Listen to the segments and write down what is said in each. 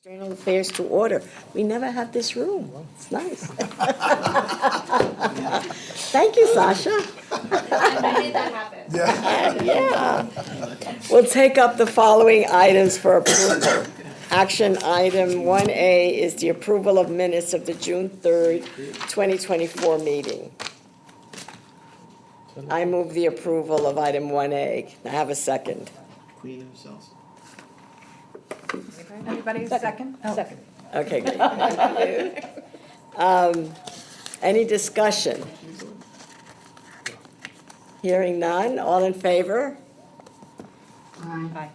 External affairs to order. We never have this room. It's nice. Thank you, Sasha. I made that happen. Yeah. We'll take up the following items for approval. Action item 1A is the approval of minutes of the June 3rd, 2024 meeting. I move the approval of item 1A. Can I have a second? Queen himself. Anybody second? Second. Okay, great. Thank you. Any discussion? Hearing none, all in favor? Aye.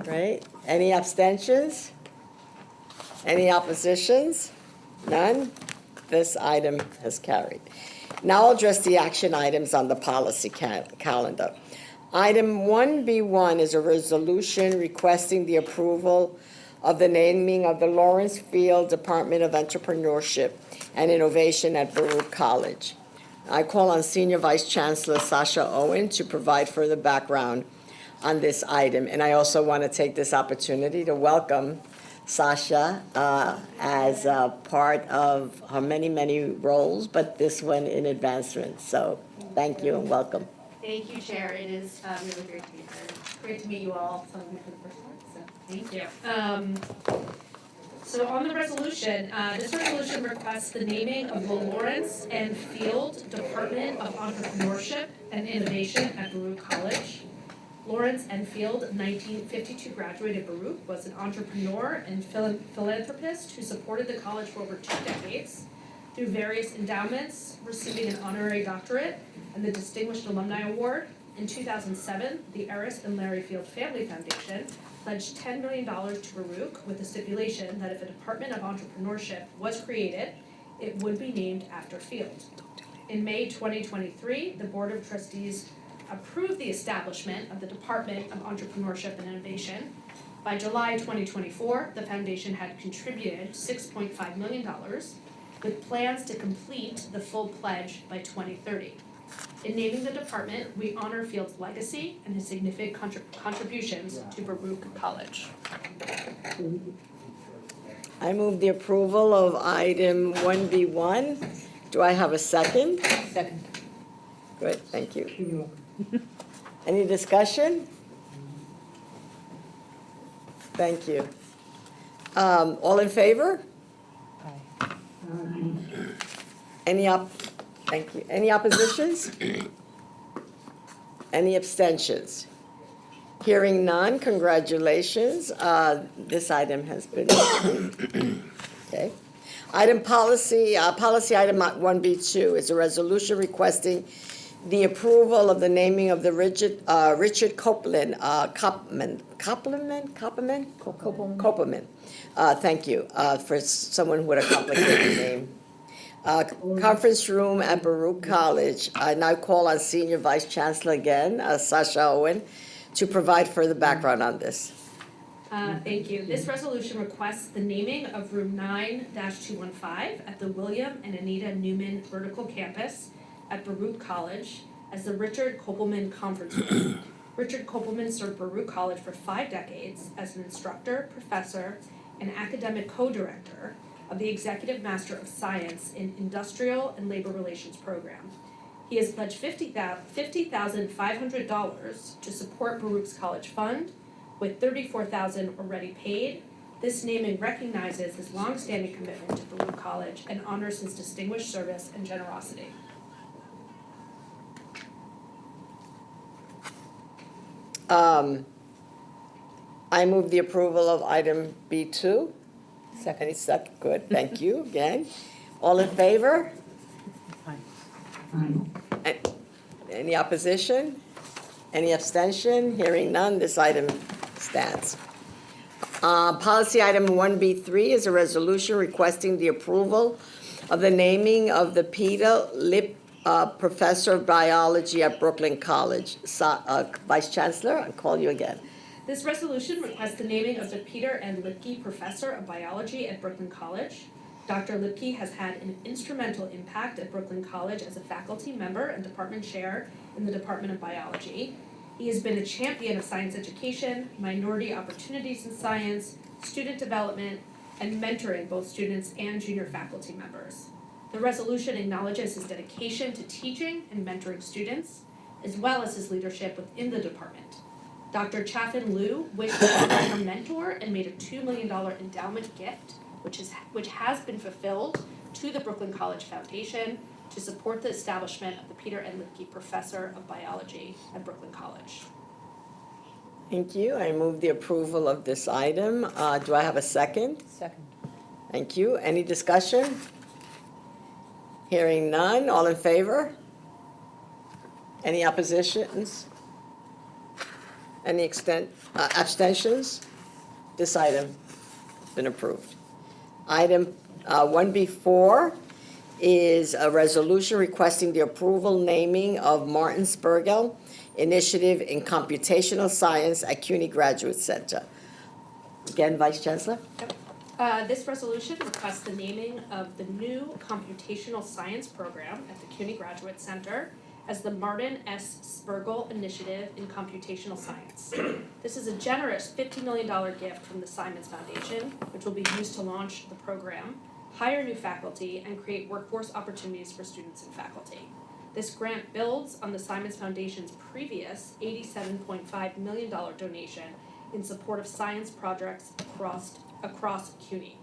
Right? Any abstentions? Any oppositions? None? This item has carried. Now I'll address the action items on the policy calendar. Item 1B1 is a resolution requesting the approval of the naming of the Lawrence Field Department of Entrepreneurship and Innovation at Baruch College. I call on Senior Vice Chancellor Sasha Owen to provide further background on this item. And I also want to take this opportunity to welcome Sasha as part of her many, many roles, but this one in advancement. So thank you and welcome. Thank you, Chair. It is really great to be here. Great to meet you all, some of you for the first time, so thank you. So on the resolution, this resolution requests the naming of the Lawrence and Field Department of Entrepreneurship and Innovation at Baruch College. Lawrence and Field, 1952 graduated Baruch, was an entrepreneur and philanthropist who supported the college for over 2 decades through various endowments, receiving an honorary doctorate and the Distinguished Alumni Award. In 2007, the Eris and Larry Field Family Foundation pledged $10 million to Baruch with the stipulation that if a Department of Entrepreneurship was created, it would be named after Field. In May 2023, the Board of Trustees approved the establishment of the Department of Entrepreneurship and Innovation. By July 2024, the foundation had contributed $6.5 million with plans to complete the full pledge by 2030. In naming the department, we honor Field's legacy and his significant contributions to Baruch College. I move the approval of item 1B1. Do I have a second? Second. Good, thank you. Any discussion? Thank you. All in favor? Thank you. Any oppositions? Any abstentions? Hearing none, congratulations. This item has been approved. Okay. Policy item 1B2 is a resolution requesting the approval of the naming of the Richard Copeland, thank you, for someone with a complicated name. Conference room at Baruch College. I now call on Senior Vice Chancellor again, Sasha Owen, to provide further background on this. Thank you. This resolution requests the naming of room 9-215 at the William and Anita Newman Vertical Campus at Baruch College as the Richard Kopelman Conference Room. Richard Kopelman served Baruch College for 5 decades as an instructor, professor, and academic co-director of the Executive Master of Science in Industrial and Labor Relations program. He has pledged $50,500 to support Baruch's college fund, with $34,000 already paid. This naming recognizes his long-standing commitment to Baruch College and honors his distinguished service and generosity. I move the approval of item B2. Any second? Good, thank you again. All in favor? Aye. Any opposition? Any abstention? Hearing none, this item stands. Policy item 1B3 is a resolution requesting the approval of the naming of the Peter Lip Professor of Biology at Brooklyn College. Vice Chancellor, I'll call you again. This resolution requests the naming of the Peter N. Lipke Professor of Biology at Brooklyn College. Dr. Lipke has had an instrumental impact at Brooklyn College as a faculty member and department chair in the Department of Biology. He has been a champion of science education, minority opportunities in science, student development, and mentoring both students and junior faculty members. The resolution acknowledges his dedication to teaching and mentoring students, as well as his leadership within the department. Dr. Chaffin Liu wished to honor her mentor and made a $2 million endowment gift, which has been fulfilled, to the Brooklyn College Foundation to support the establishment of the Peter N. Lipke Professor of Biology at Brooklyn College. Thank you. I move the approval of this item. Do I have a second? Second. Thank you. Any discussion? Hearing none. All in favor? Any oppositions? Any abstentions? This item has been approved. Item 1B4 is a resolution requesting the approval naming of Martin Spergel Initiative in Computational Science at CUNY Graduate Center. Again, Vice Chancellor? This resolution requests the naming of the new computational science program at the CUNY Graduate Center as the Martin S. Spergel Initiative in Computational Science. This is a generous $50 million gift from the Simons Foundation, which will be used to launch the program, hire new faculty, and create workforce opportunities for students and faculty. This grant builds on the Simons Foundation's previous $87.5 million donation in support of science projects across CUNY.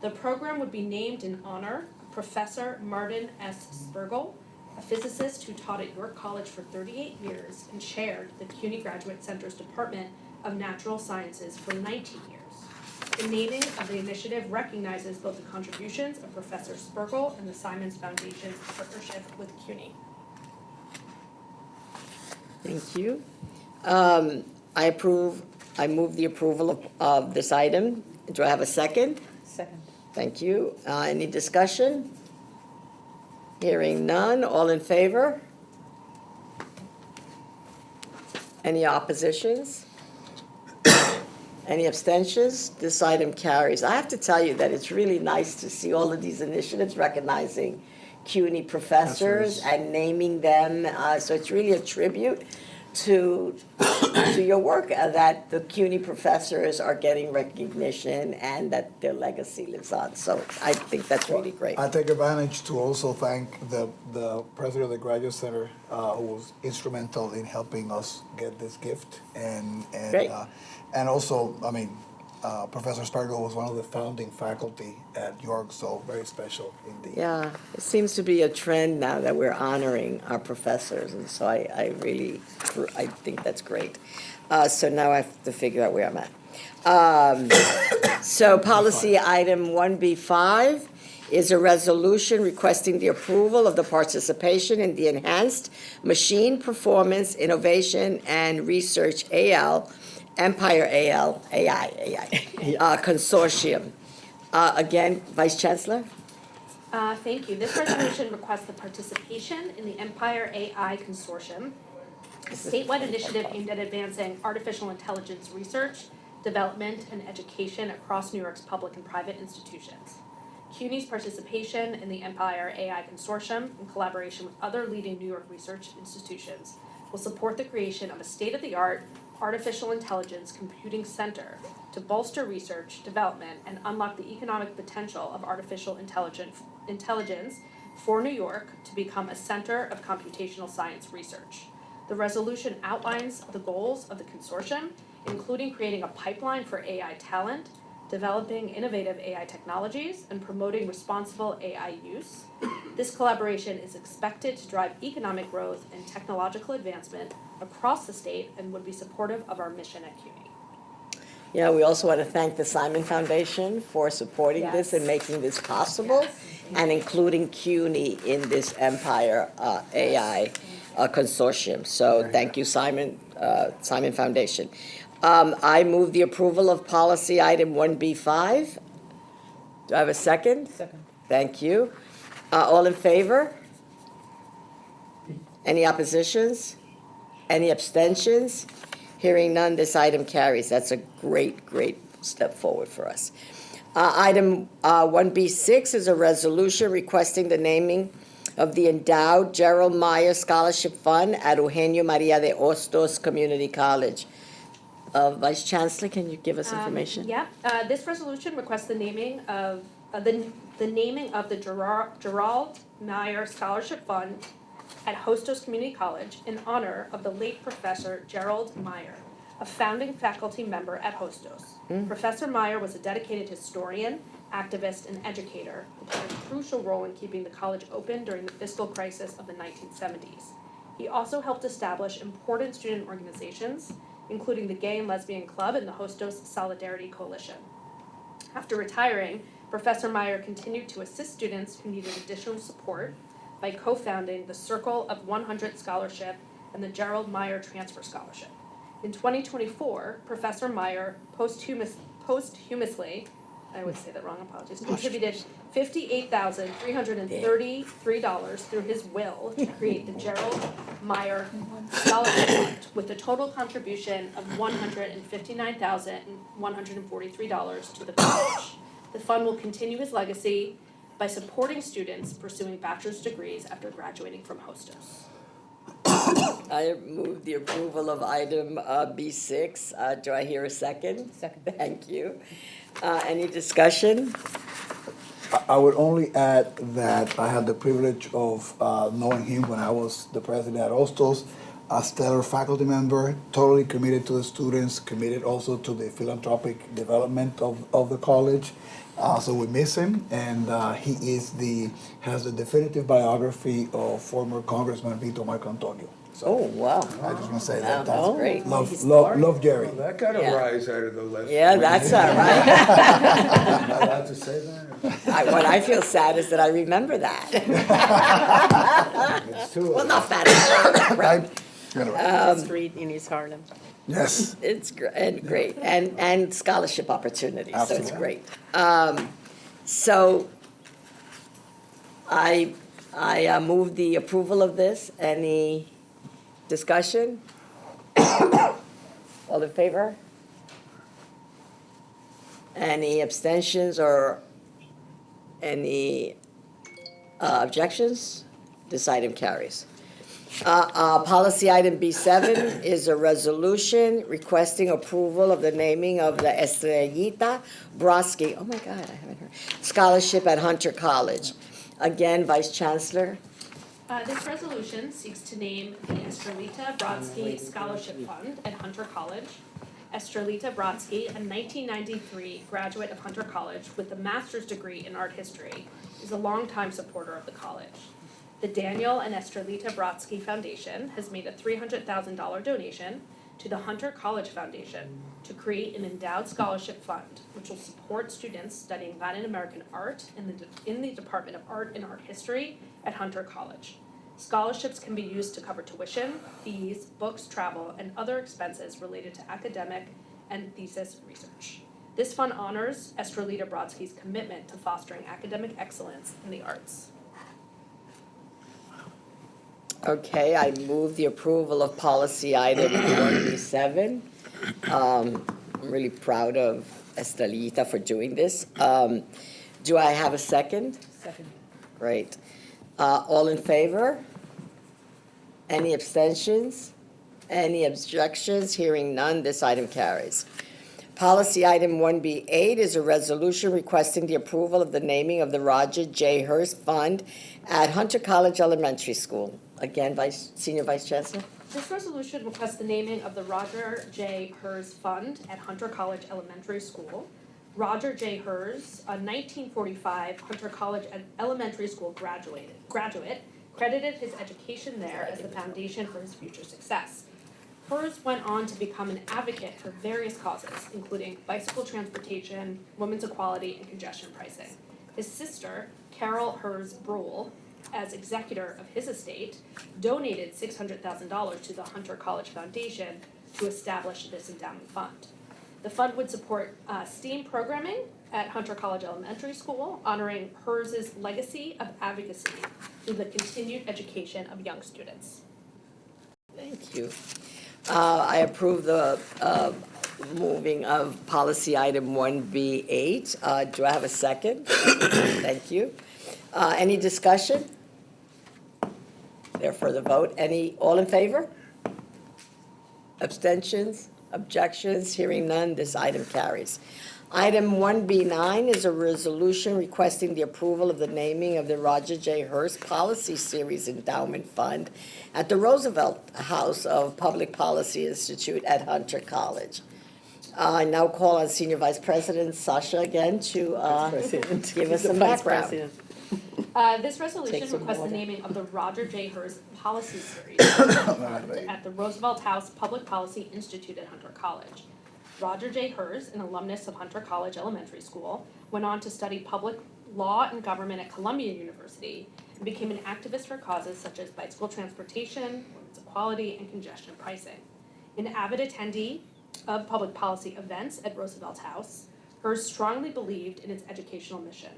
The program would be named in honor of Professor Martin S. Spergel, a physicist who taught at York College for 38 years and chaired the CUNY Graduate Center's Department of Natural Sciences for 19 years. The naming of the initiative recognizes both the contributions of Professor Spergel and the Simons Foundation's partnership with CUNY. Thank you. I move the approval of this item. Do I have a second? Second. Thank you. Any discussion? Hearing none. All in favor? Any oppositions? Any abstentions? This item carries. I have to tell you that it's really nice to see all of these initiatives recognizing CUNY professors and naming them. So it's really a tribute to your work that the CUNY professors are getting recognition and that their legacy lives on. So I think that's really great. I take advantage to also thank the president of the Graduate Center, who was instrumental in helping us get this gift, Great. And also, I mean, Professor Spergel was one of the founding faculty at York, so very special indeed. Yeah, it seems to be a trend now that we're honoring our professors, and so I think that's great. So now I have to figure out where I'm at. So policy item 1B5 is a resolution requesting the approval of the participation in the Enhanced Machine Performance Innovation and Research Empire AI Consortium. Again, Vice Chancellor? Thank you. This resolution requests the participation in the Empire AI Consortium, a statewide initiative aimed at advancing artificial intelligence research, development, and education across New York's public and private institutions. CUNY's participation in the Empire AI Consortium, in collaboration with other leading New York research institutions, will support the creation of a state-of-the-art artificial intelligence computing center to bolster research, development, and unlock the economic potential of artificial intelligence for New York to become a center of computational science research. The resolution outlines the goals of the consortium, including creating a pipeline for AI talent, developing innovative AI technologies, and promoting responsible AI use. This collaboration is expected to drive economic growth and technological advancement across the state and would be supportive of our mission at CUNY. Yeah, we also want to thank the Simon Foundation for supporting this and making this possible, and including CUNY in this Empire AI Consortium. So thank you, Simon Foundation. I move the approval of policy item 1B5. Do I have a second? Second. Thank you. All in favor? Any oppositions? Any abstentions? Hearing none, this item carries. That's a great step forward for us. Item 1B6 is a resolution requesting the naming of the endowed Gerald Meyer Scholarship Fund at Eugenio Maria de Hostos Community College. Vice Chancellor, can you give us information? Yeah, this resolution requests the naming of, the naming of the Gerald Meyer Scholarship Fund at Hostos Community College in honor of the late Professor Gerald Meyer, a founding faculty member at Hostos. Professor Meyer was a dedicated historian, activist, and educator who played a crucial role in keeping the college open during the fiscal crisis of the 1970s. He also helped establish important student organizations, including the Gay and Lesbian Club and the Hostos Solidarity Coalition. After retiring, Professor Meyer continued to assist students who needed additional support by co-founding the Circle of 100 Scholarship and the Gerald Meyer Transfer Scholarship. In 2024, Professor Meyer posthumously, I would say that wrong, apologies, contributed $58,333 through his will to create the Gerald Meyer Scholarship Fund with a total contribution of $159,143 to the college. The fund will continue his legacy by supporting students pursuing bachelor's degrees after graduating from Hostos. I move the approval of item B6. Do I hear a second? Second. Thank you. Any discussion? I would only add that I had the privilege of knowing him when I was the president at Hostos, a stellar faculty member, totally committed to the students, committed also to the philanthropic development of the college. So we miss him, and he has the definitive biography of former Congressman Vito Marcantonio. So Oh, wow. I just want to say Wow, that. that's great. Love Jerry. Well, that got a Yeah. rise out of the left. Yeah, that's all right. Am I allowed to say that? What I feel sad is that I remember that. It's too Well, late. not bad. Anyway, Street in East Harlem. yes. It's great, and scholarship opportunities, so it's Absolutely. great. So I move the approval of this. Any discussion? All in favor? Any abstentions or any objections? This item carries. Policy item B7 is a resolution requesting approval of the naming of the Estrellita Brodsky, oh my God, I haven't heard, scholarship at Hunter College. Again, Vice Chancellor. This resolution seeks to name the Estrellita Brodsky Scholarship Fund at Hunter College. Estrellita Brodsky, a 1993 graduate of Hunter College with a master's degree in art history, is a longtime supporter of the college. The Daniel and Estrellita Brodsky Foundation has made a $300,000 donation to the Hunter College Foundation to create an endowed scholarship fund, which will support students studying Latin American art in the Department of Art and Art History at Hunter College. Scholarships can be used to cover tuition, fees, books, travel, and other expenses related to academic and thesis research. This fund honors Estrellita Brodsky's commitment to fostering academic excellence in the arts. Okay, I move the approval of policy item 1B7. I'm really proud of Estrellita for doing this. Do I have a second? Second. Great. All in favor? Any abstentions? Any objections? Hearing none, this item carries. Policy item 1B8 is a resolution requesting the approval of the naming of the Roger J. Hurst Fund at Hunter College Elementary School. Again, Senior Vice Chancellor. This resolution requests the naming of the Roger J. Hurst Fund at Hunter College Elementary School. Roger J. Hurst, a 1945 Hunter College Elementary School graduate, credited his education there as the foundation for his future success. Hurst went on to become an advocate for various causes, including bicycle transportation, women's equality, and congestion pricing. His sister, Carol Hurst Brule, as executor of his estate, donated $600,000 to the Hunter College Foundation to establish this endowment fund. The fund would support STEAM programming at Hunter College Elementary School, honoring Hurst's legacy of advocacy through the continued education of young students. Thank you. I approve the moving of policy item 1B8. Do I have a second? Thank you. Any discussion? Therefore, the vote. All in favor? Abstentions? Objections? Hearing none, this item carries. Item 1B9 is a resolution requesting the approval of the naming of the Roger J. Hurst Policy Series Endowment Fund at the Roosevelt House of Public Policy Institute at Hunter College. I now call on Senior Vice President Sasha again to give us some background. This resolution Take some requests the water. naming of the Roger J. Hurst Policy Series at the Roosevelt House Public Policy Institute at Hunter College. Roger J. Hurst, an alumnus of Hunter College Elementary School, went on to study public law and government at Columbia University and became an activist for causes such as bicycle transportation, women's equality, and congestion pricing. An avid attendee of public policy events at Roosevelt House, Hurst strongly believed in its educational mission.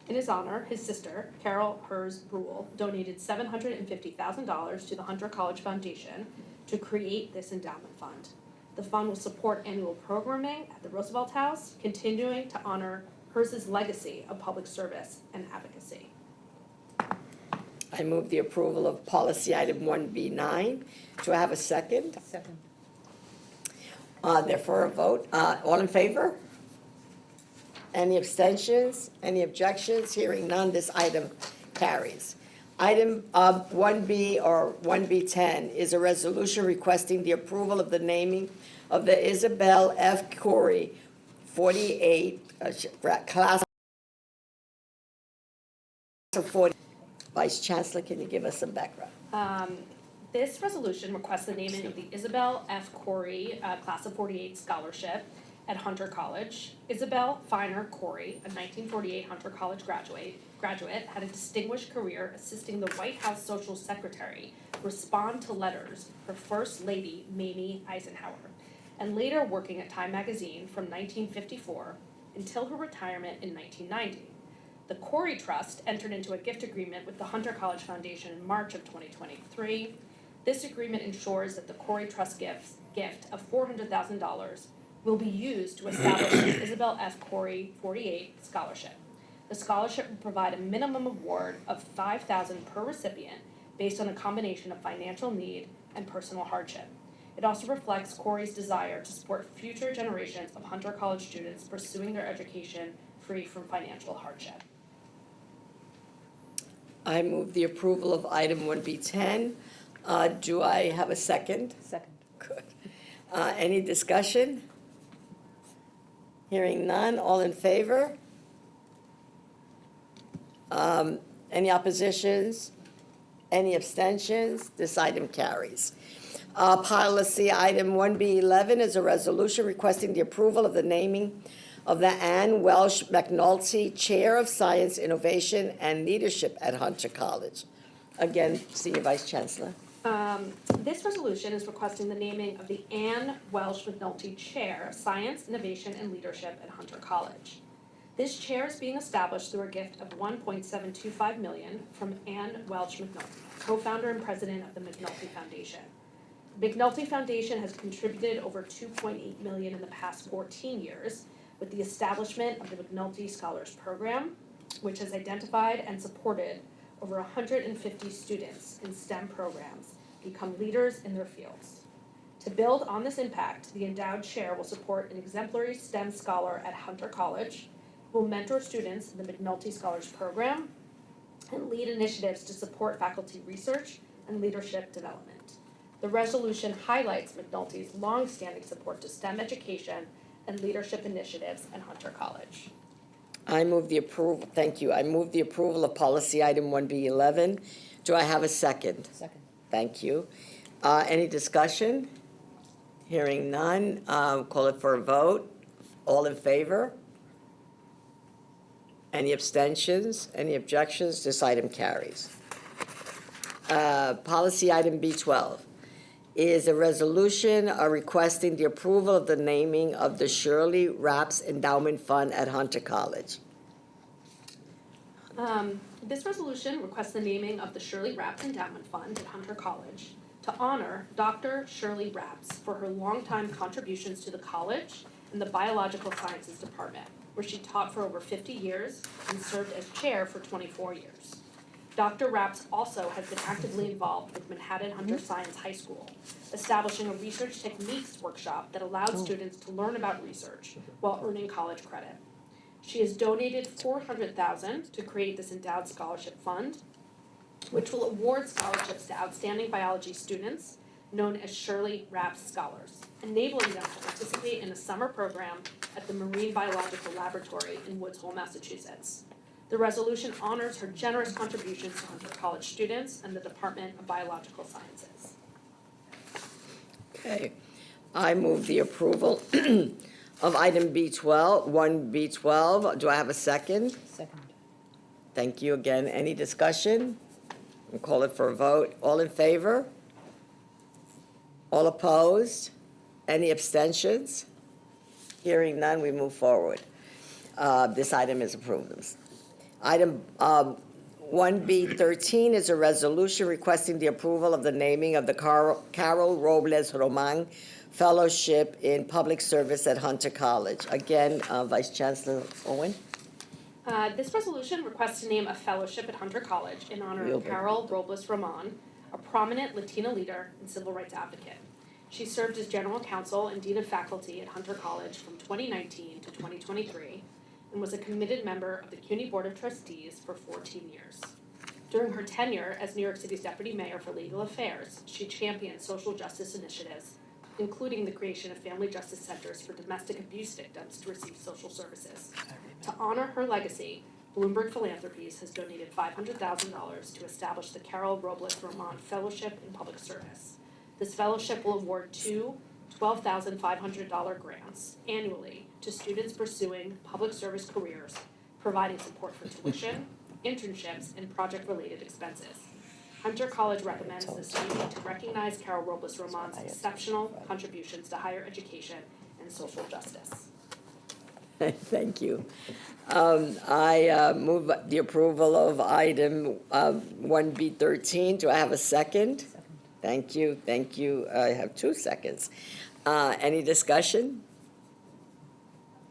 In his honor, his sister, Carol Hurst Brule, donated $750,000 to the Hunter College Foundation to create this endowment fund. The fund will support annual programming at the Roosevelt House, continuing to honor Hurst's legacy of public service and advocacy. I move the approval of policy item 1B9. Do I have a second? Second. Therefore, a vote. All in favor? Any abstentions? Any objections? Hearing none, this item carries. Item 1B or 1B10 is a resolution requesting the approval of the naming of the Isabel F. Corey 48 class of 40. Vice Chancellor, can you give us some background? This resolution requests the naming of the Isabel F. Corey Class of 48 Scholarship at Hunter College. Isabel Finer Corey, a 1948 Hunter College graduate, had a distinguished career assisting the White House Social Secretary respond to letters for First Lady Mamie Eisenhower, and later working at Time Magazine from 1954 until her retirement in 1990. The Corey Trust entered into a gift agreement with the Hunter College Foundation in March of 2023. This agreement ensures that the Corey Trust gift of $400,000 will be used to establish the Isabel F. Corey 48 Scholarship. The scholarship will provide a minimum award of $5,000 per recipient based on a combination of financial need and personal hardship. It also reflects Corey's desire to support future generations of Hunter College students pursuing their education free from financial hardship. I move the approval of item 1B10. Do I have a second? Second. Good. Any discussion? Hearing none, all in favor? Any oppositions? Any abstentions? This item carries. Policy item 1B11 is a resolution requesting the approval of the naming of the Ann Welsh McNulty Chair of Science, Innovation, and Leadership at Hunter College. Again, Senior Vice Chancellor. This resolution is requesting the naming of the Ann Welsh McNulty Chair of Science, Innovation, and Leadership at Hunter College. This chair is being established through a gift of $1.725 million from Ann Welsh McNulty, co-founder and president of the McNulty Foundation. The McNulty Foundation has contributed over $2.8 million in the past 14 years with the establishment of the McNulty Scholars Program, which has identified and supported over 150 students in STEM programs become leaders in their fields. To build on this impact, the endowed chair will support an exemplary STEM scholar at Hunter College, who will mentor students in the McNulty Scholars Program, and lead initiatives to support faculty research and leadership development. The resolution highlights McNulty's long-standing support to STEM education and leadership initiatives at Hunter College. I move the approval, thank you. I move the approval of policy item 1B11. Do I have a second? Second. Thank you. Any discussion? Hearing none, call it for a vote. All in favor? Any abstentions? Any objections? This item carries. Policy item B12 is a resolution requesting the approval of the naming of the Shirley Rapps Endowment Fund at Hunter College. This resolution requests the naming of the Shirley Rapps Endowment Fund at Hunter College to honor Dr. Shirley Rapps for her longtime contributions to the college and the Biological Sciences Department, where she taught for over 50 years and served as chair for 24 years. Dr. Rapps also has been actively involved with Manhattan Hunter Science High School, establishing a research techniques workshop that allowed students to learn about research while earning college credit. She has donated $400,000 to create this endowed scholarship fund, which will award scholarships to outstanding biology students known as Shirley Rapps Scholars, enabling them to participate in a summer program at the Marine Biological Laboratory in Woods Hole, Massachusetts. The resolution honors her generous contributions to Hunter College students and the Department of Biological Sciences. Okay, I move the approval of item B12, 1B12. Do I have a second? Second. Thank you again. Any discussion? We'll call it for a vote. All in favor? All opposed? Any abstentions? Hearing none, we move forward. This item is approved. Item 1B13 is a resolution requesting the approval of the naming of the Carol Robles Roman Fellowship in Public Service at Hunter College. Again, Vice Chancellor Owen. This resolution requests to name a fellowship at Hunter College in honor Real of big. Carol Robles Roman, a prominent Latina leader and civil rights advocate. She served as general counsel and dean of faculty at Hunter College from 2019 to 2023 and was a committed member of the CUNY Board of Trustees for 14 years. During her tenure as New York City's deputy mayor for legal affairs, she championed social justice initiatives, including the creation of family justice centers for domestic abuse victims to receive social services. To honor her legacy, Bloomberg Philanthropies has donated $500,000 to establish the Carol Robles Roman Fellowship in Public Service. This fellowship will award two $12,500 grants annually to students pursuing public service careers, providing support for tuition, internships, and project-related expenses. Hunter College recommends this meeting to recognize Carol Robles Roman's exceptional contributions to higher education and social justice. Thank you. I move the approval of item 1B13. Do I have a second? Thank you, thank you. I have 2 seconds. Any discussion?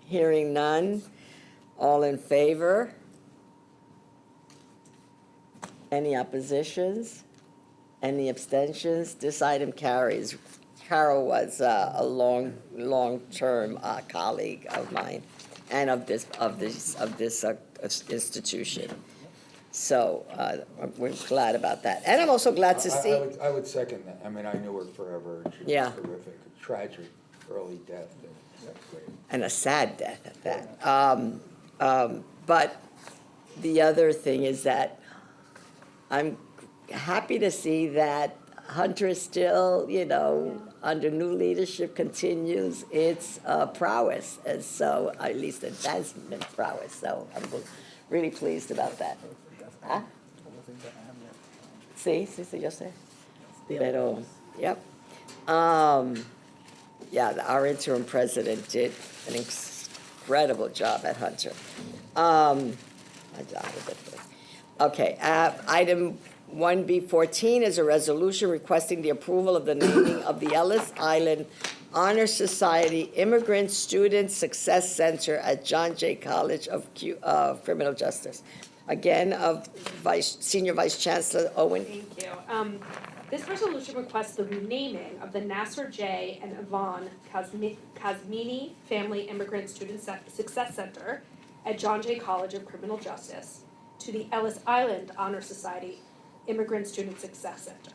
Hearing none. All in favor? Any oppositions? Any abstentions? This item carries. Carol was a long-term colleague of mine and of this institution. So we're glad about that. And I'm also glad to see. I would second that. I mean, I knew her forever, and she was Yeah. terrific. A tragic early death. And a sad death at that. But the other thing is that I'm happy to see that Hunter still, under new leadership continues its prowess, and so, at least advancement prowess, so I'm really pleased about that. ¿Ah? Sí, yo sé. Pero, yep. Yeah, our interim president did an incredible job at Hunter. Okay, item 1B14 is a resolution requesting the approval of the naming of the Ellis Island Honor Society Immigrant Student Success Center at John Jay College of Criminal Justice. Again, Senior Vice Chancellor Owen. Thank you. This resolution requests the renaming of the Nasser J. and Yvonne Kazmini Family Immigrant Student Success Center at John Jay College of Criminal Justice to the Ellis Island Honor Society Immigrant Student Success Center.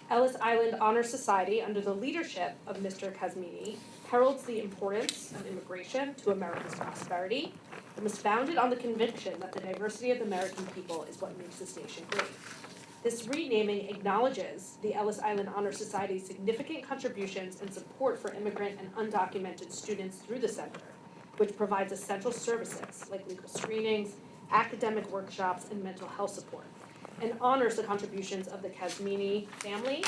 Ellis Island Honor Society, under the leadership of Mr. Kazmini, heralds the importance of immigration to America's prosperity and was founded on the conviction that the diversity of the American people is what makes this nation great. This renaming acknowledges the Ellis Island Honor Society's significant contributions and support for immigrant and undocumented students through the center, which provides essential services like legal screenings, academic workshops, and mental health support, and honors the contributions of the Kazmini family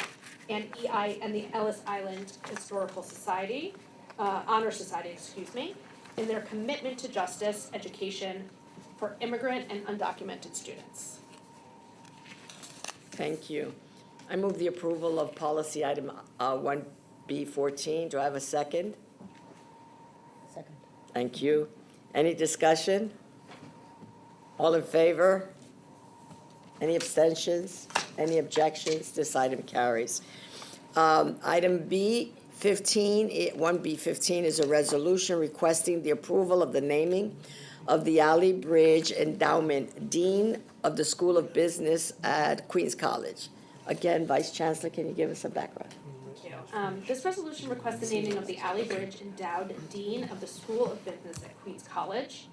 and the Ellis Island Historical Society, Honor Society, in their commitment to justice, education for immigrant and undocumented students. Thank you. I move the approval of policy item 1B14. Do I have a second? Second. Thank you. Any discussion? All in favor? Any abstentions? Any objections? This item carries. Item B15, 1B15 is a resolution requesting the approval of the naming of the Ali Bridge Endowment Dean of the School of Business at Queens College. Again, Vice Chancellor, can you give us a background? Thank you. This resolution requests the naming of the Ali Bridge Endowed Dean of the School of Business at Queens College.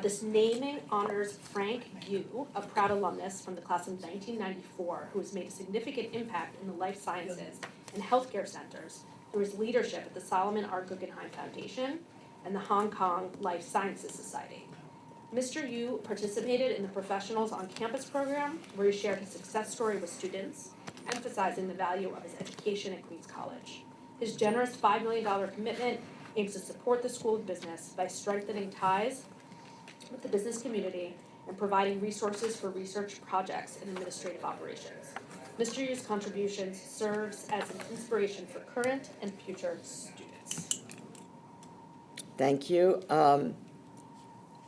This naming honors Frank Yu, a proud alumnus from the class of 1994, who has made a significant impact in the life sciences and healthcare centers through his leadership at the Solomon R. Guggenheim Foundation and the Hong Kong Life Sciences Society. Mr. Yu participated in the Professionals on Campus program, where he shared his success story with students, emphasizing the value of his education at Queens College. His generous $5 million commitment aims to support the School of Business by strengthening ties with the business community and providing resources for research projects and administrative operations. Mr. Yu's contributions serves as an inspiration for current and future students. Thank you.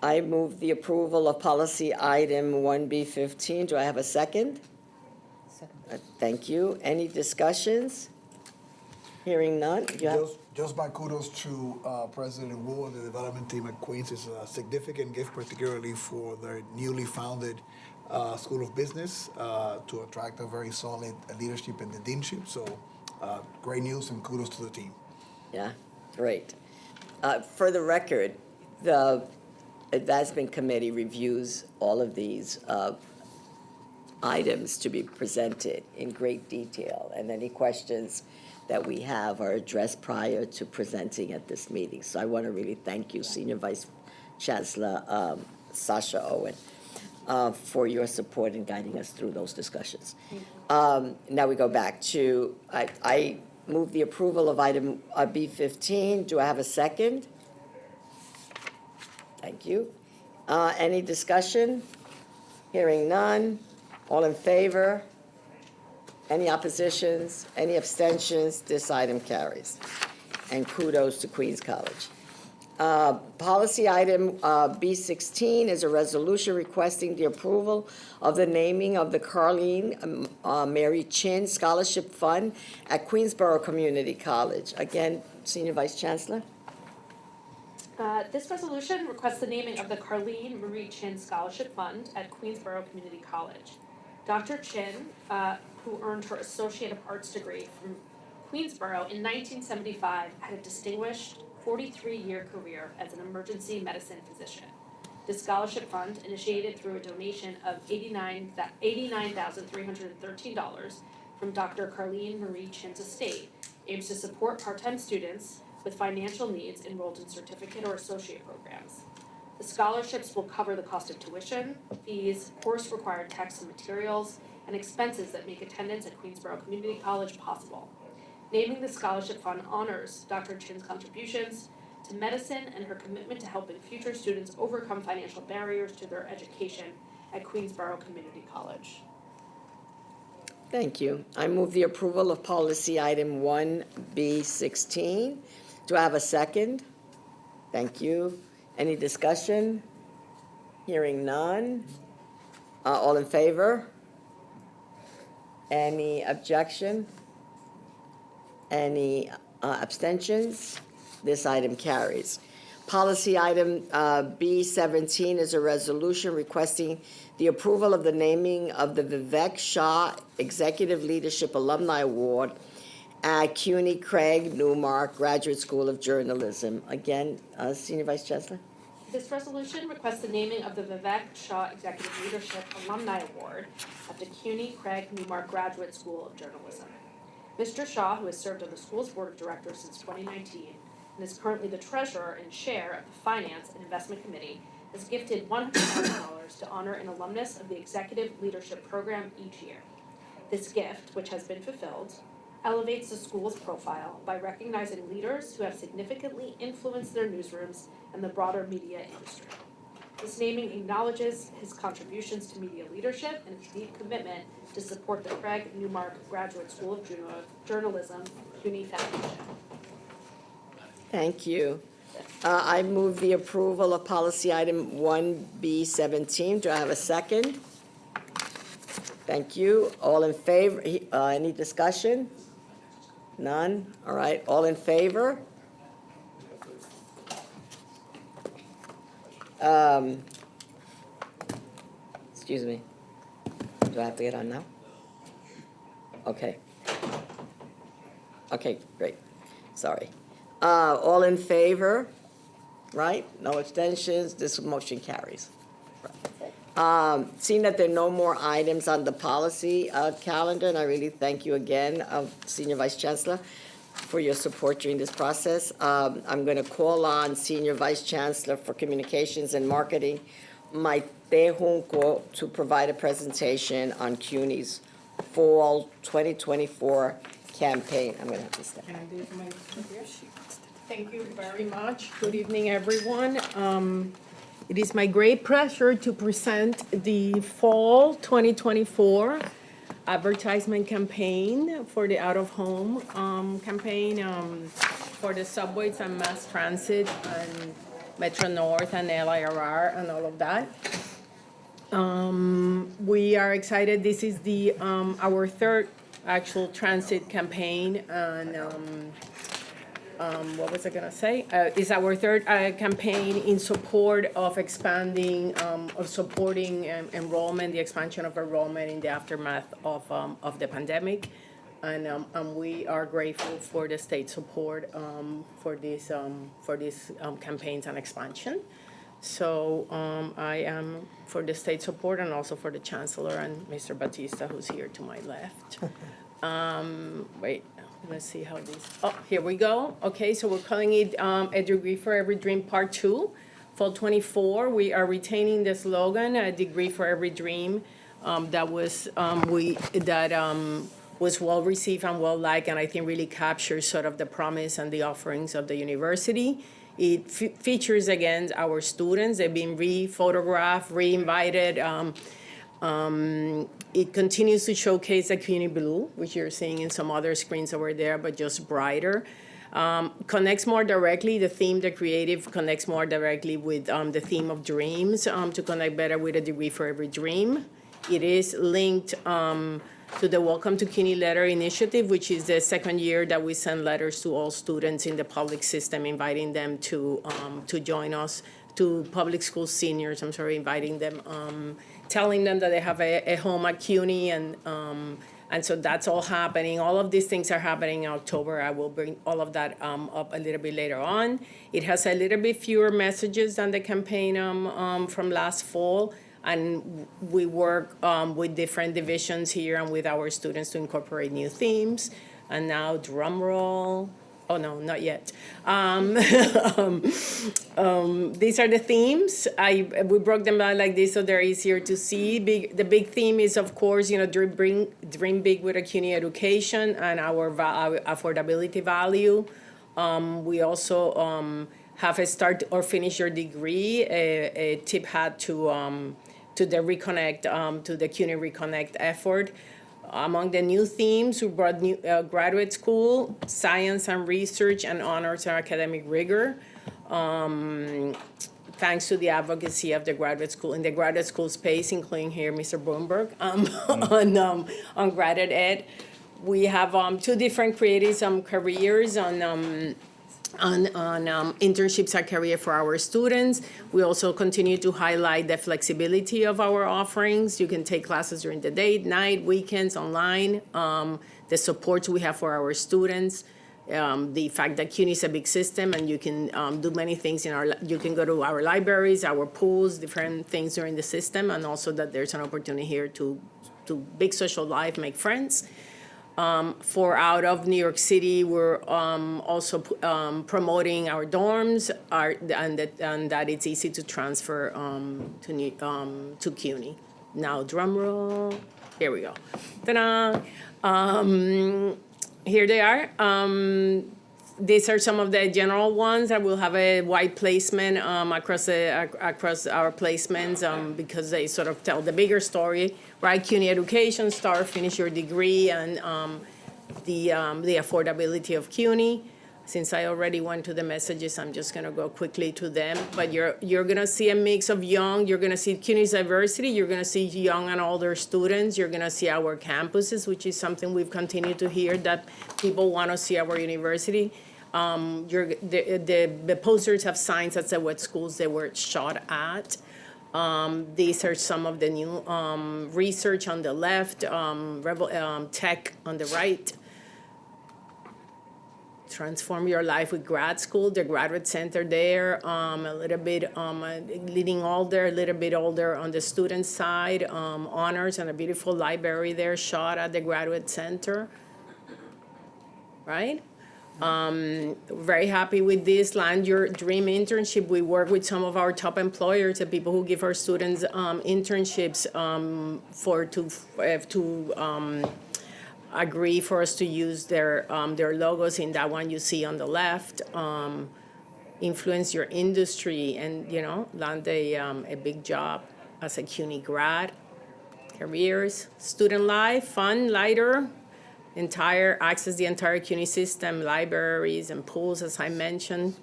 I move the approval of policy item 1B15. Do I have a second? Second. Thank you. Any discussions? Hearing none. You have- Just my kudos to President Wu and the development team at Queens. It's a significant gift, particularly for their newly founded School of Business, to attract a very solid leadership in the deanship. So great news and kudos to the team. Yeah, great. For the record, the Advancement Committee reviews all of these items to be presented in great detail, and any questions that we have are addressed prior to presenting at this meeting. So I want to really thank you, Senior Vice Chancellor Sasha Owen, for your support in guiding us through those discussions. Now we go back to, I move the approval of item B15. Do I have a second? Thank you. Any discussion? Hearing none. All in favor? Any oppositions? Any abstentions? This item carries. And kudos to Queens College. Policy item B16 is a resolution requesting the approval of the naming of the Carleen Mary Chin Scholarship Fund at Queensborough Community College. Again, Senior Vice Chancellor. This resolution requests the naming of the Carleen Marie Chin Scholarship Fund at Queensborough Community College. Dr. Chin, who earned her Associate of Arts degree from Queensborough in 1975, had a distinguished 43-year career as an emergency medicine physician. This scholarship fund, initiated through a donation of $89,313 from Dr. Carleen Marie Chin's estate, aims to support part-time students with financial needs enrolled in certificate or associate programs. The scholarships will cover the cost of tuition, fees, course-required texts and materials, and expenses that make attendance at Queensborough Community College possible. Naming the scholarship fund honors Dr. Chin's contributions to medicine and her commitment to helping future students overcome financial barriers to their education at Queensborough Community College. Thank you. I move the approval of policy item 1B16. Do I have a second? Thank you. Any discussion? Hearing none. All in favor? Any objection? Any abstentions? This item carries. Policy item B17 is a resolution requesting the approval of the naming of the Vivek Shah Executive Leadership Alumni Award at CUNY Craig Newmark Graduate School of Journalism. Again, Senior Vice Chancellor. This resolution requests the naming of the Vivek Shah Executive Leadership Alumni Award at the CUNY Craig Newmark Graduate School of Journalism. Mr. Shah, who has served on the school's board of directors since 2019 and is currently the treasurer and chair of the Finance and Investment Committee, has gifted $100,000 to honor an alumnus of the Executive Leadership Program each year. This gift, which has been fulfilled, elevates the school's profile by recognizing leaders who have significantly influenced their newsrooms and the broader media industry. This naming acknowledges his contributions to media leadership and his deep commitment to support the Craig Newmark Graduate School of Journalism, CUNY Foundation. Thank you. I move the approval of policy item 1B17. Do I have a second? Thank you. All in favor? Any discussion? None? All right, all in favor? Excuse me. Do I have to get on now? Okay. Okay, great. Sorry. All in favor? Right? No abstentions. This motion carries. Seeing that there are no more items on the policy calendar, and I really thank you again, Senior Vice Chancellor, for your support during this process. I'm going to call on Senior Vice Chancellor for Communications and Marketing, Maite Junco, to provide a presentation on CUNY's Fall 2024 campaign. I'm going to have to step. Thank you very much. Good evening, everyone. It is my great pleasure to present the Fall 2024 advertisement campaign for the out-of-home campaign for the subways and mass transit and Metro North and LIRR and all of that. We are excited. This is the our third actual transit campaign, and what was I gonna say? It's our third campaign in support of expanding, of supporting enrollment, the expansion of enrollment in the aftermath of the pandemic. And we are grateful for the state support for these campaigns and expansion. So I am for the state support and also for the Chancellor and Mr. Batista, who's here to my left. Wait. Let's see how this, here we go. Okay, so we're calling it A Degree for Every Dream Part 2, Fall 24. We are retaining the slogan, A Degree for Every Dream, that was well received and well liked, and I think really captures sort of the promise and the offerings of the university. It features, again, our students. They've been re-photographed, re-invited. It continues to showcase the CUNY blue, which you're seeing in some other screens over there, but just brighter. Connects more directly, the theme, the creative, connects more directly with the theme of dreams, to connect better with A Degree for Every Dream. It is linked to the Welcome to CUNY Letter Initiative, which is the second year that we send letters to all students in the public system, inviting them to join us, to public school seniors, inviting them, telling them that they have a home at CUNY, and so that's all happening. All of these things are happening in October. I will bring all of that up a little bit later on. It has a little bit fewer messages than the campaign from last fall, and we work with different divisions here and with our students to incorporate new themes. And now, drum roll. Oh, no, not yet. These are the themes. We broke them down like this so they're easier to see. The big theme is, of course, dream big with a CUNY education and our affordability value. We also have a start or finish your degree, a tip hat to the Reconnect, to the CUNY Reconnect effort. Among the new themes, we brought new graduate school, science and research, and honors and academic rigor. Thanks to the advocacy of the graduate school, in the graduate school space, including here Mr. Bloomberg, on graduate ed. We have two different creative careers on internships and career for our students. We also continue to highlight the flexibility of our offerings. You can take classes during the day, night, weekends, online. The supports we have for our students. The fact that CUNY is a big system and you can do many things you can go to our libraries, our pools, different things during the system, and also that there's an opportunity here to big social life, make friends. For out of New York City, we're also promoting our dorms, and that it's easy to transfer to CUNY. Now, drum roll. Here we go. Ta-da! Here they are. These are some of the general ones. I will have a wide placement across our placements because they sort of tell the bigger story, right? CUNY education, start, finish your degree, and the affordability of CUNY. Since I already went to the messages, I'm just gonna go quickly to them. But you're gonna see a mix of young, you're gonna see CUNY's diversity, you're gonna see young and older students, you're gonna see our campuses, which is something we've continued to hear, that people wanna see our university. The posters have signs that say what schools they were shot at. These are some of the new research on the left, tech on the right. Transform your life with grad school, the graduate center there, a little bit leading older, a little bit older on the student side, honors and a beautiful library there shot at the graduate center, right? Very happy with this Land Your Dream internship. We work with some of our top employers, the people who give our students internships to agree for us to use their logos in that one you see on the left. Influence your industry and, land a big job as a CUNY grad. Careers, student life, fun, lighter, access the entire CUNY system, libraries and pools, as I mentioned.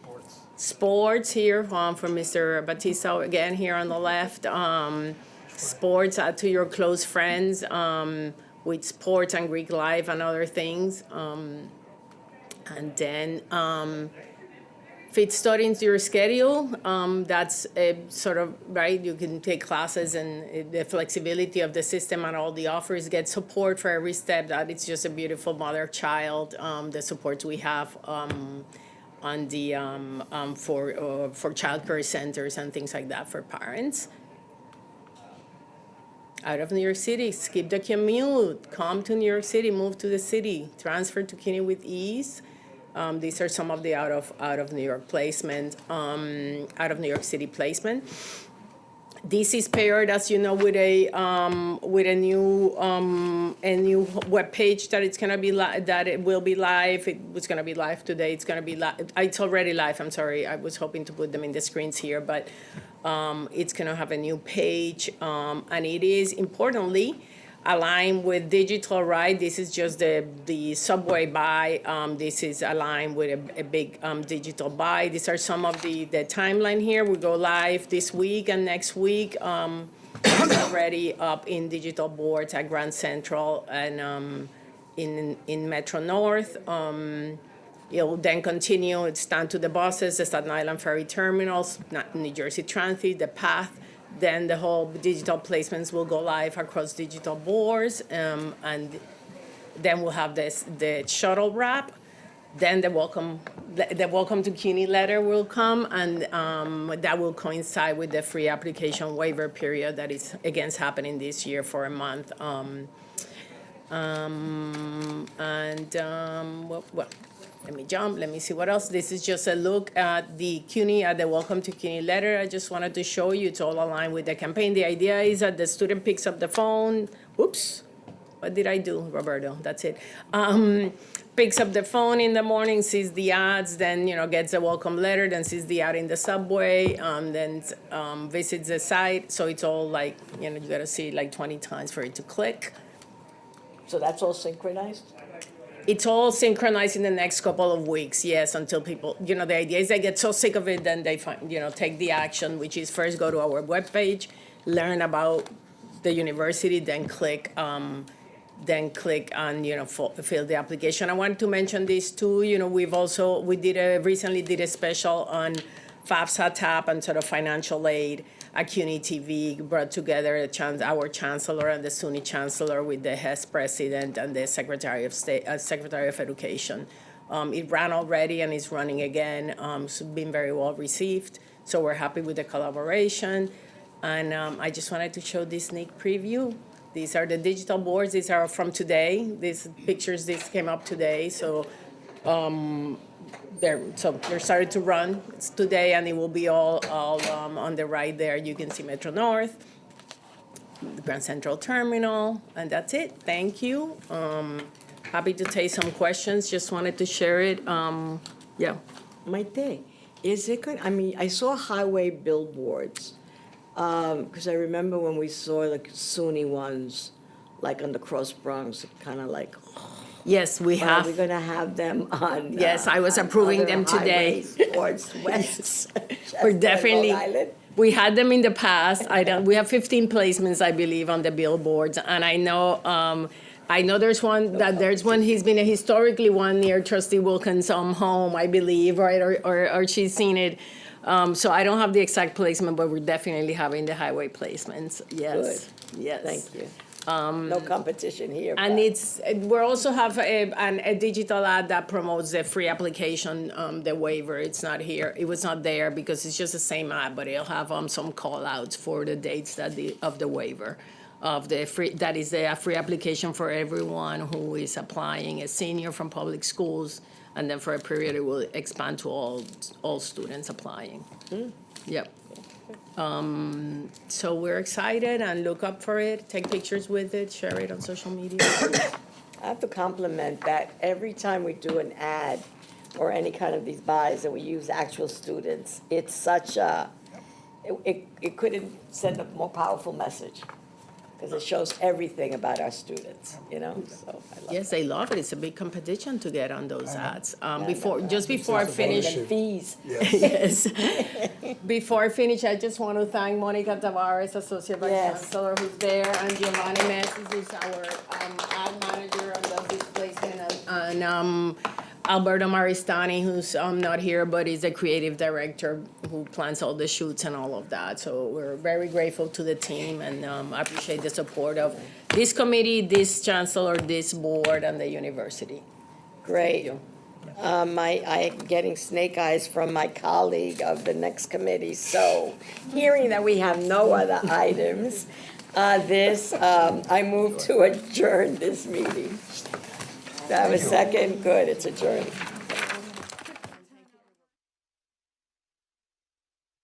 Sports here from Mr. Batista again here on the left. Sports, add to your close friends. With sports and Greek life and other things. And then fit study into your schedule. That's sort of, right, you can take classes and the flexibility of the system and all the offers, get support for every step. That it's just a beautiful mother-child, the supports we have on the, for childcare centers and things like that for parents. Out of New York City, skip the commute, come to New York City, move to the city, transfer to CUNY with ease. These are some of the out of New York placement, out of New York City placement. This is paired, as you know, with a new web page that it's gonna be that it will be live. It was gonna be live today. It's gonna be live. It's already live. I'm sorry. I was hoping to put them in the screens here, but it's gonna have a new page, and it is importantly aligned with digital, right? This is just the subway buy. This is aligned with a big digital buy. These are some of the timeline here. We go live this week and next week. It's already up in digital boards at Grand Central and in Metro North. It'll then continue. It's down to the buses, the Staten Island Ferry terminals, New Jersey Transit, the path. Then the whole digital placements will go live across digital boards, and then we'll have the shuttle wrap. Then the welcome to CUNY letter will come, and that will coincide with the free application waiver period that is again happening this year for a month. Let me see what else. This is just a look at the CUNY, at the Welcome to CUNY letter. I just wanted to show you it's all aligned with the campaign. The idea is that the student picks up the phone. Oops, what did I do, Roberto? That's it. Picks up the phone in the morning, sees the ads, then, gets a welcome letter, then sees the ad in the subway, then visits the site. So it's all like, you gotta see it like 20 times for it to click. So that's all synchronized? It's all synchronized in the next couple of weeks, yes, until people, the idea is they get so sick of it, then they find, take the action, which is first go to our webpage, learn about the university, then click on, fill the application. I wanted to mention this too, we recently did a special on FAFSA TAP and sort of financial aid at CUNY TV, brought together our chancellor and the SUNY chancellor with the HES president and the Secretary of Education. It ran already and is running again. It's been very well received. So we're happy with the collaboration. And I just wanted to show this sneak preview. These are the digital boards. These are from today. These pictures, came up today. So they're started to run. It's today, and it will be all on the right there. You can see Metro North, the Grand Central Terminal, and that's it. Thank you. Happy to take some questions. Just wanted to share it. Yeah. Maite, is it good? I mean, I saw highway billboards, because I remember when we saw like SUNY ones, like on the Cross Bronx, kind of like, Yes, we Are have. we gonna have them on? Yes, I was on approving other them today. highways towards West. We're Long definitely, Island? we had them in the past. We have 15 placements, I believe, on the billboards. And I know there's one, he's been historically one near Trustee Wilkins' home, I believe, right? Or she's seen it. So I don't have the exact placement, but we're definitely having the highway placements. Yes, yes. Thank you. No competition here. And but- we also have a digital ad that promotes the free application, the waiver. It's not here. It was not there because it's just the same ad, but it'll have some call outs for the dates of the waiver of the free. That is a free application for everyone who is applying, a senior from public schools, and then for a period it will expand to all students applying. Yep. So we're excited and look up for it, take pictures with it, share it on social media. I have to compliment that every time we do an ad or any kind of these buys and we use actual students, it's such a, it couldn't send a more powerful message. Because it shows everything about our students, so I love Yes, they love it. It's a big competition to get on those ads. Before I that. finish, And fees. yes. Before I finish, I just want to thank Monica Tavares, Associate Vice Yes. Chancellor, who's there, and Giovanni Messi, who's our ad manager on the displacement, and Alberto Maristani, who's not here, but is the creative director who plans all the shoots and all of that. So we're very grateful to the team, and I appreciate the support of this committee, this chancellor, this board, and the university. Great. I'm getting snake eyes from my colleague of the next committee, so hearing that we have no other items, I move to adjourn this meeting. Do I have a second? Good, it's adjourned.